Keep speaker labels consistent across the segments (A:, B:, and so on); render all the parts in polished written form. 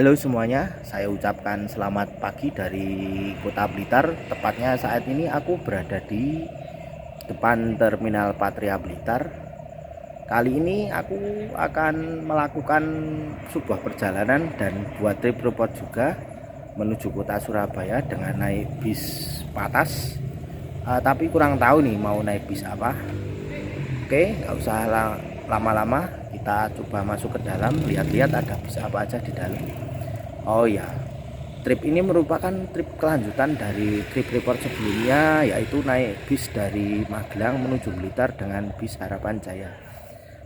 A: Halo semuanya, saya ucapkan selamat pagi dari Kota Blitar. Tepatnya saat ini aku berada di depan Terminal Patria Blitar. Kali ini aku akan melakukan sebuah perjalanan dan buat trip report juga menuju kota Surabaya dengan naik bis Patas. Tapi kurang tahu nih mau naik bis apa. Oke, nggak usah lama-lama, kita coba masuk ke dalam, lihat-lihat ada bis apa aja di dalam. Oh ya, trip ini merupakan trip kelanjutan dari trip report sebelumnya, yaitu naik bis dari Magelang menuju Blitar dengan bis Harapan Jaya.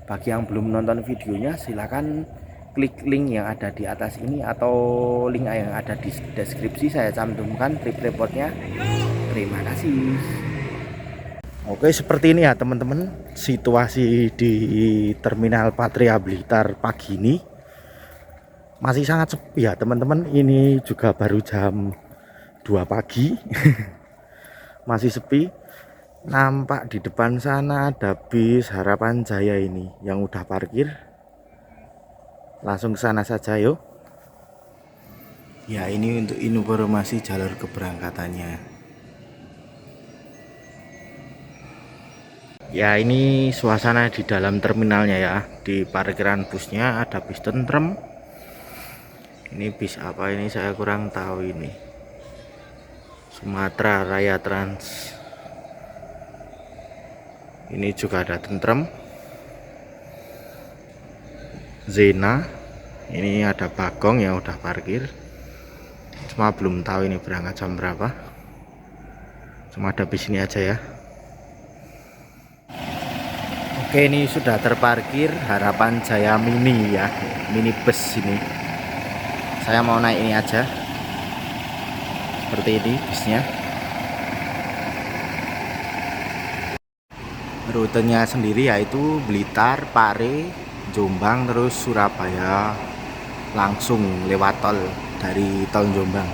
A: Bagi yang belum nonton videonya, silakan klik link yang ada di atas ini atau link yang ada di deskripsi, saya cantumkan trip reportnya. Terima kasih. Oke, seperti ini ya teman-teman situasi di Terminal Patria Blitar pagi ini. Masih sangat sepi ya teman-teman. Ini juga baru jam 2 pagi. Masih sepi. Nampak di depan sana ada bis Harapan Jaya ini yang udah parkir. Langsung ke sana saja yuk. Ya, ini untuk informasi jalur keberangkatannya. Ya, ini suasana di dalam terminalnya ya. Di parkiran busnya ada bis tentrem. Ini bis apa ini saya kurang tahu ini. Sumatera Raya Trans. Ini juga ada tentrem. Zena. Ini ada Bagong yang udah parkir. Cuma belum tahu ini berangkat jam berapa. Cuma ada bis ini aja ya. Oke, ini sudah terparkir Harapan Jaya Mini ya. Mini bus ini. Saya mau naik ini aja. Seperti ini busnya. Rutenya sendiri yaitu Blitar, Pare, Jombang, terus Surabaya. Langsung lewat tol dari tol Jombang.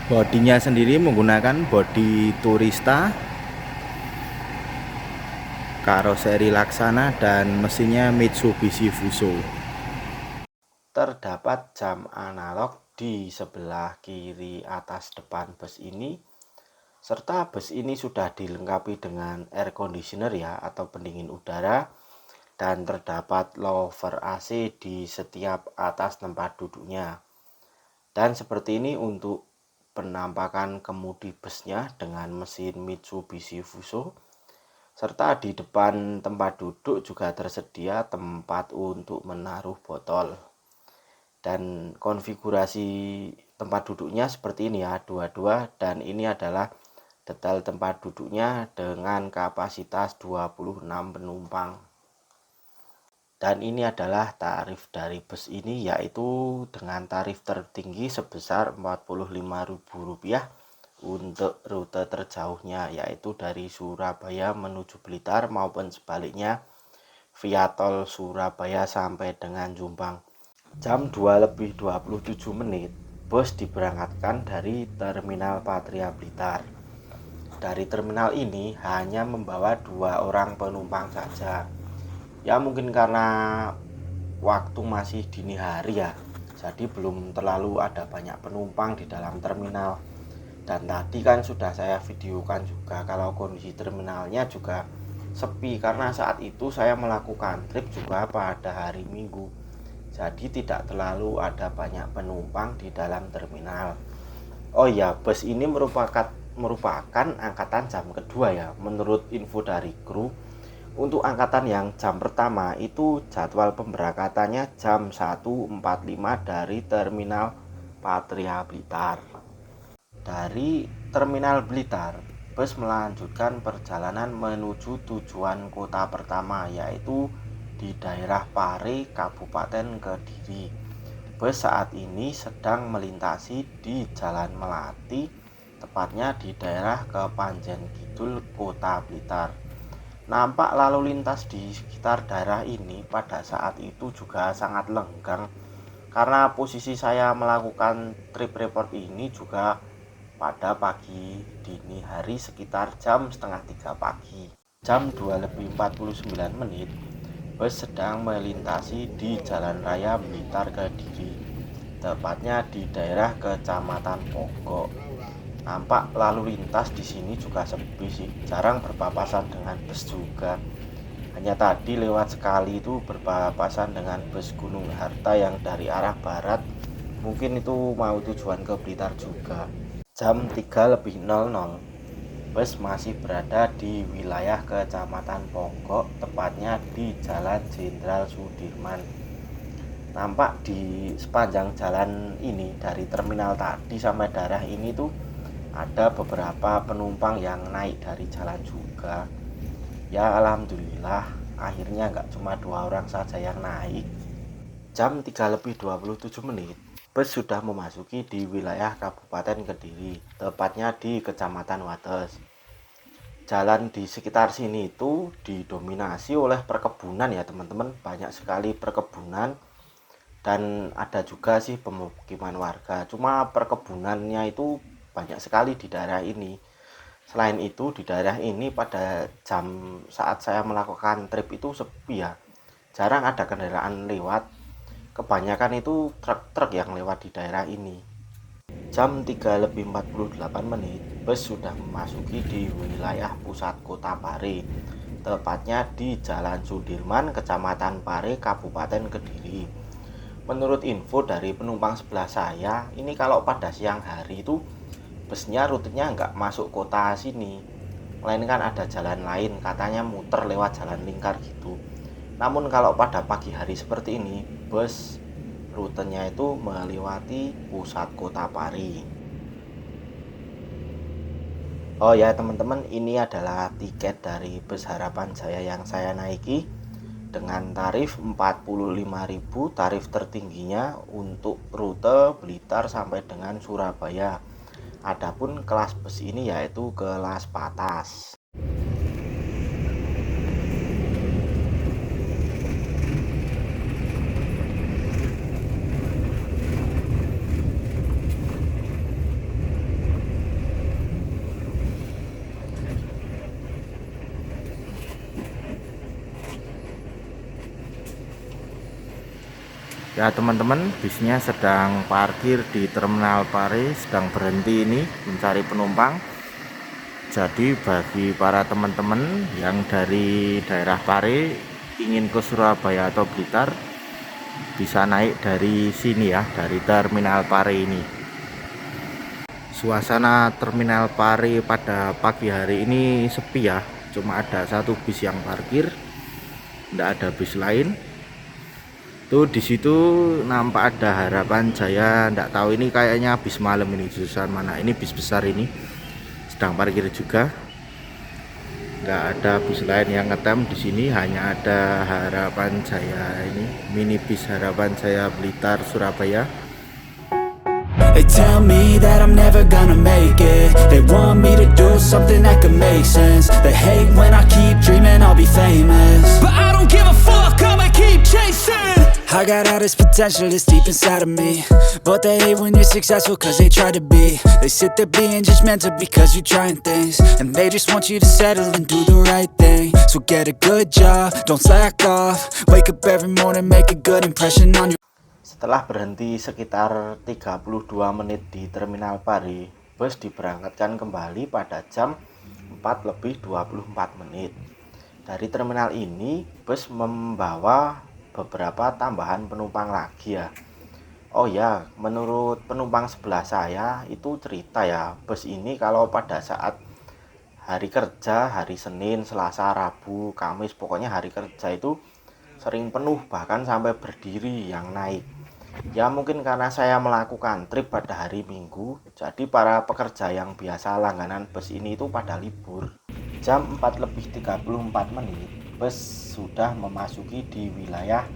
A: Bodinya sendiri menggunakan bodi Turista, karoseri Laksana, dan mesinnya Mitsubishi Fuso. Terdapat jam analog di sebelah kiri atas depan bus ini, serta bus ini sudah dilengkapi dengan air conditioner ya atau pendingin udara, dan terdapat louvre AC di setiap atas tempat duduknya. Dan seperti ini untuk penampakan kemudi busnya dengan mesin Mitsubishi Fuso, serta di depan tempat duduk juga tersedia tempat untuk menaruh botol. Dan konfigurasi tempat duduknya seperti ini ya, dua-dua, dan ini adalah detail tempat duduknya dengan kapasitas 26 penumpang. Dan ini adalah tarif dari bus ini, yaitu dengan tarif tertinggi sebesar Rp45.000 untuk rute terjauhnya, yaitu dari Surabaya menuju Blitar maupun sebaliknya via tol Surabaya sampai dengan Jombang. Jam 2:27 bus diberangkatkan dari Terminal Patria Blitar. Dari terminal ini hanya membawa 2 orang penumpang saja. Ya mungkin karena waktu masih dini hari ya, jadi belum terlalu ada banyak penumpang di dalam terminal. Dan tadi kan sudah saya videokan juga kalau kondisi terminalnya juga sepi, karena saat itu saya melakukan trip juga pada hari Minggu, jadi tidak terlalu ada banyak penumpang di dalam terminal. Oh ya, bus ini merupakan angkatan jam kedua ya menurut info dari kru. Untuk angkatan yang jam pertama itu jadwal pemberangkatannya jam 1.45 dari Terminal Patria Blitar. Dari Terminal Blitar, bus melanjutkan perjalanan menuju tujuan kota pertama, yaitu di daerah Pare, Kabupaten Kediri. Bus saat ini sedang melintasi di Jalan Melati, tepatnya di daerah Kepanjen Kidul, Kota Blitar. Nampak lalu lintas di sekitar daerah ini pada saat itu juga sangat lenggang, karena posisi saya melakukan trip report ini juga pada pagi dini hari sekitar jam 2:30 pagi. Jam 2:49, bus sedang melintasi di Jalan Raya Blitar Kediri, tepatnya di daerah Kecamatan Pogok. Nampak lalu lintas di sini juga sepi sih, jarang berpapasan dengan bus juga. Hanya tadi lewat sekali itu berpapasan dengan bus Gunung Harta yang dari arah barat, mungkin itu mau tujuan ke Blitar juga. Jam 3:00, bus masih berada di wilayah Kecamatan Pogok, tepatnya di Jalan Jenderal Sudirman. Nampak di sepanjang jalan ini dari terminal tadi sampai daerah ini tuh ada beberapa penumpang yang naik dari jalan juga. Ya alhamdulillah, akhirnya nggak cuma 2 orang saja yang naik. Jam 3:27, bus sudah memasuki di wilayah Kabupaten Kediri, tepatnya di Kecamatan Wates. Jalan di sekitar sini itu didominasi oleh perkebunan ya teman-teman, banyak sekali perkebunan dan ada juga sih pemukiman warga. Cuma perkebunannya itu banyak sekali di daerah ini. Selain itu di daerah ini pada jam saat saya melakukan trip itu sepi ya, jarang ada kendaraan lewat. Kebanyakan itu truk-truk yang lewat di daerah ini. Jam 3:48, bus sudah memasuki di wilayah pusat kota Pare, tepatnya di Jalan Sudirman, Kecamatan Pare, Kabupaten Kediri. Menurut info dari penumpang sebelah saya, ini kalau pada siang hari itu busnya rutenya nggak masuk kota sini, melainkan ada jalan lain, katanya muter lewat jalan lingkar gitu. Namun kalau pada pagi hari seperti ini, bus rutenya itu melewati pusat kota Pari. Oh ya teman-teman, ini adalah tiket dari bus Harapan Jaya yang saya naiki dengan tarif 45.000, tarif tertingginya untuk rute Blitar sampai dengan Surabaya. Adapun kelas bus ini yaitu kelas patas. Ya teman-teman, bisnya sedang parkir di terminal Pare, sedang berhenti ini mencari penumpang. Jadi bagi para teman-teman yang dari daerah Pare ingin ke Surabaya atau Blitar, bisa naik dari sini ya, dari terminal Pare ini. Suasana terminal Pare pada pagi hari ini sepi ya, cuma ada satu bis yang parkir, tidak ada bis lain. Tuh di situ nampak ada Harapan Jaya, nggak tahu ini kayaknya bis malam ini, jurusan mana ini, bis besar ini sedang parkir juga. Nggak ada bis lain yang ngetem di sini, hanya ada Harapan Jaya ini, mini bis Harapan Jaya Blitar Surabaya.
B: They tell me that I'm never gonna make it. They want me to do something that could make sense. They hate when I keep dreaming I'll be famous, but I don't give a fuck, I'ma keep chasing. I got all this potential that's deep inside of me, but they hate when you're successful cause they try to be. They sit there being judgmental because you're trying things, and they just want you to settle and do the right thing. So get a good job, don't slack off. Wake up every morning, make a good impression on your.
A: Setelah berhenti sekitar 32 menit di terminal Pare, bus diberangkatkan kembali pada jam 4:24. Dari terminal ini, bus membawa beberapa tambahan penumpang lagi ya. Oh ya, menurut penumpang sebelah saya itu cerita ya, bus ini kalau pada saat hari kerja, hari Senin, Selasa, Rabu, Kamis, pokoknya hari kerja itu sering penuh, bahkan sampai berdiri yang naik. Ya mungkin karena saya melakukan trip pada hari Minggu, jadi para pekerja yang biasa langganan bus ini itu pada libur. Jam 4:34, bus sudah memasuki di wilayah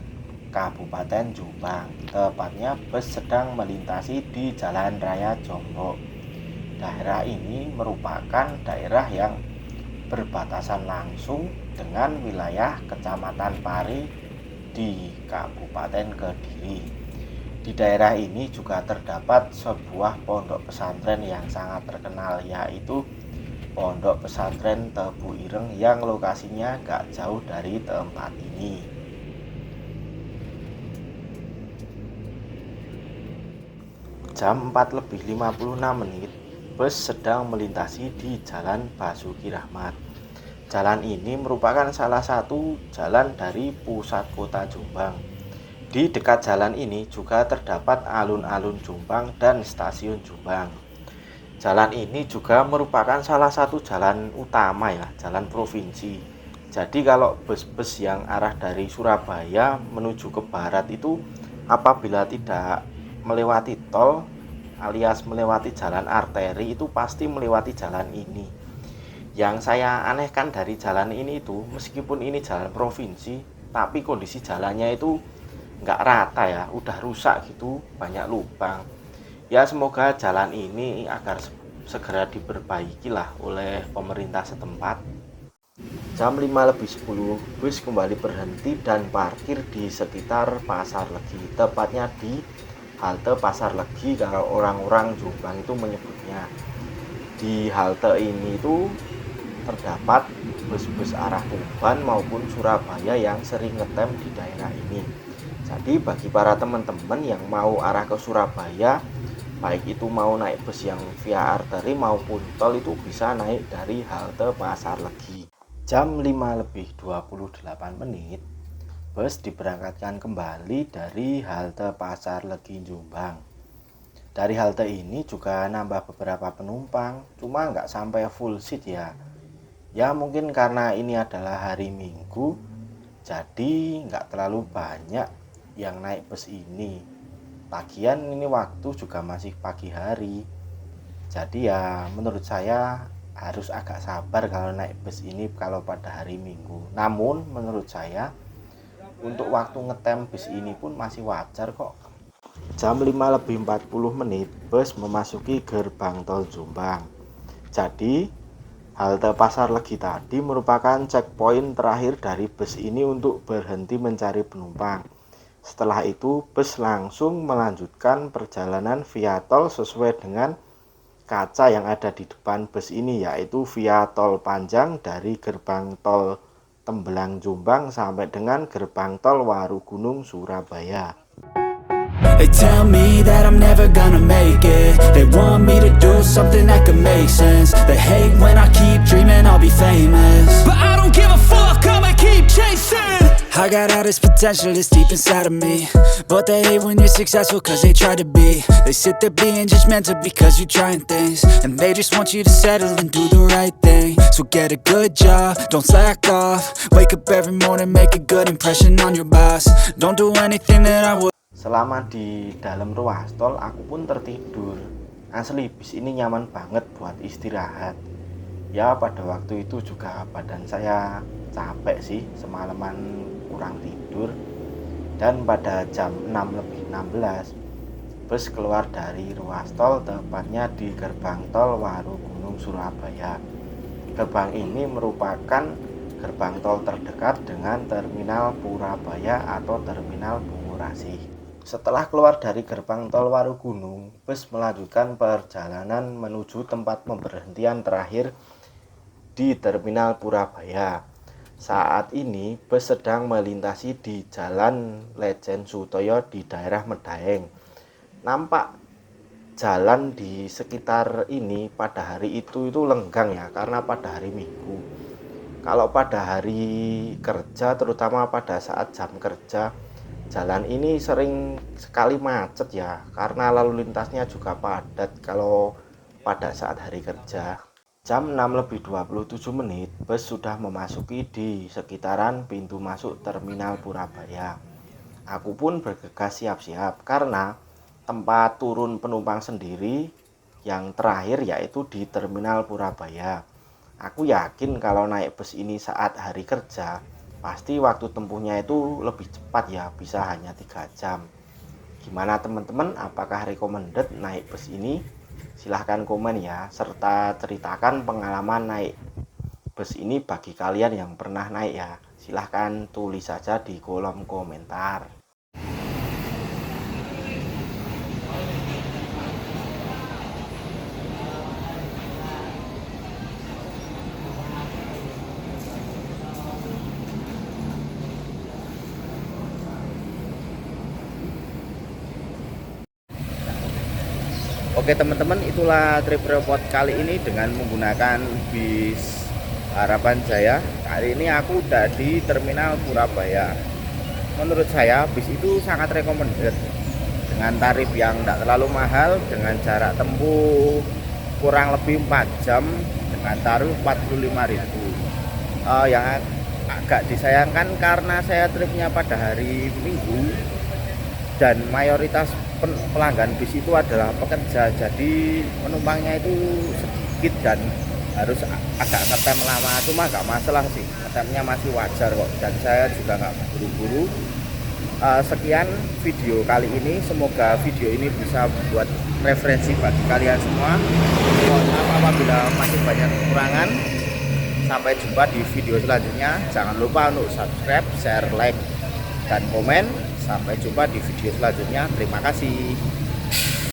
A: Kabupaten Jombang, tepatnya bus sedang melintasi di Jalan Raya Jombang. Daerah ini merupakan daerah yang berbatasan langsung dengan wilayah Kecamatan Pare di Kabupaten Kediri. Di daerah ini juga terdapat sebuah pondok pesantren yang sangat terkenal, yaitu Pondok Pesantren Tebu Ireng yang lokasinya gak jauh dari tempat ini. Jam 4:56, bus sedang melintasi di Jalan Basuki Rahmat. Jalan ini merupakan salah satu jalan dari pusat kota Jombang. Di dekat jalan ini juga terdapat alun-alun Jombang dan stasiun Jombang. Jalan ini juga merupakan salah satu jalan utama ya, jalan provinsi. Jadi kalau bus-bus yang arah dari Surabaya menuju ke barat itu apabila tidak melewati tol alias melewati jalan arteri itu pasti melewati jalan ini. Yang saya anehkan dari jalan ini itu meskipun ini jalan provinsi tapi kondisi jalannya itu nggak rata ya, udah rusak gitu, banyak lubang ya. Semoga jalan ini agar segera diperbaiki lah oleh pemerintah setempat. Jam 5:10 bus kembali berhenti dan parkir di sekitar Pasar Legi, tepatnya di halte Pasar Legi kalau orang-orang Jombang itu menyebutnya. Di halte ini itu terdapat bus-bus arah Tuban maupun Surabaya yang sering ngetem di daerah ini. Jadi bagi para teman-teman yang mau arah ke Surabaya, baik itu mau naik bus yang via arteri maupun tol, itu bisa naik dari halte Pasar Legi. Jam 5:28, bus diberangkatkan kembali dari halte Pasar Legi Jombang. Dari halte ini juga nambah beberapa penumpang, cuma nggak sampai full seat ya. Ya mungkin karena ini adalah hari Minggu, jadi nggak terlalu banyak yang naik bus ini. Lagian ini waktu juga masih pagi hari, jadi ya menurut saya harus agak sabar kalau naik bus ini kalau pada hari Minggu. Namun menurut saya untuk waktu ngetem bus ini pun masih wajar kok. Jam 5:40 bus memasuki gerbang tol Jombang. Jadi halte Pasar Legi tadi merupakan checkpoint terakhir dari bus ini untuk berhenti mencari penumpang. Setelah itu bus langsung melanjutkan perjalanan via tol sesuai dengan kaca yang ada di depan bus ini, yaitu via tol panjang dari gerbang tol Tembelang Jombang sampai dengan gerbang tol Warugunung Surabaya.
B: They tell me that I'm never gonna make it. They want me to do something that could make sense. They hate when I keep dreaming I'll be famous, but I don't give a fuck, I'ma keep chasing. I got all this potential that's deep inside of me, but they hate when you're successful cause they try to be. They sit there being judgmental because you're trying things, and they just want you to settle and do the right thing. So get a good job, don't slack off. Wake up every morning, make a good impression on your boss. Don't do anything that I would.
A: Selama di dalam ruas tol aku pun tertidur. Asli bis ini nyaman banget buat istirahat. Ya pada waktu itu juga badan saya capek sih, semalaman kurang tidur. Dan pada jam 6:16 bus keluar dari ruas tol, tepatnya di gerbang tol Warugunung Surabaya. Gerbang ini merupakan gerbang tol terdekat dengan terminal Purabaya atau terminal Bungurasih. Setelah keluar dari gerbang tol Warugunung, bus melanjutkan perjalanan menuju tempat pemberhentian terakhir di terminal Purabaya. Saat ini bus sedang melintasi di Jalan Lejen Sutoyo di daerah Medaeng. Nampak jalan di sekitar ini pada hari itu lenggang ya, karena pada hari Minggu. Kalau pada hari kerja, terutama pada saat jam kerja, jalan ini sering sekali macet ya, karena lalu lintasnya juga padat kalau pada saat hari kerja. Jam 6:27 bus sudah memasuki di sekitaran pintu masuk terminal Purabaya. Aku pun bergegas siap-siap karena tempat turun penumpang sendiri yang terakhir yaitu di terminal Purabaya. Aku yakin kalau naik bus ini saat hari kerja pasti waktu tempuhnya itu lebih cepat ya, bisa hanya 3 jam. Gimana teman-teman, apakah recommended naik bus ini? Silahkan komen ya, serta ceritakan pengalaman naik bus ini bagi kalian yang pernah naik ya. Silahkan tulis saja di kolom komentar. Oke teman-teman, itulah trip report kali ini dengan menggunakan bis Harapan Jaya. Kali ini aku udah di Terminal Purabaya. Menurut saya bis itu sangat recommended dengan tarif yang tidak terlalu mahal, dengan jarak tempuh kurang lebih 4 jam dengan tarif 45.000. Yang agak disayangkan karena saya tripnya pada hari Minggu dan mayoritas pelanggan bis itu adalah pekerja, jadi penumpangnya itu sedikit dan harus agak ngetem lama. Cuma nggak masalah sih, ngetemnya masih wajar kok, dan saya juga nggak buru-buru. Sekian video kali ini, semoga video ini bisa membuat referensi bagi kalian semua. Mohon maaf apabila masih banyak kekurangan. Sampai jumpa di video selanjutnya. Jangan lupa untuk subscribe, share, like, dan komen. Sampai jumpa di video selanjutnya. Terima kasih.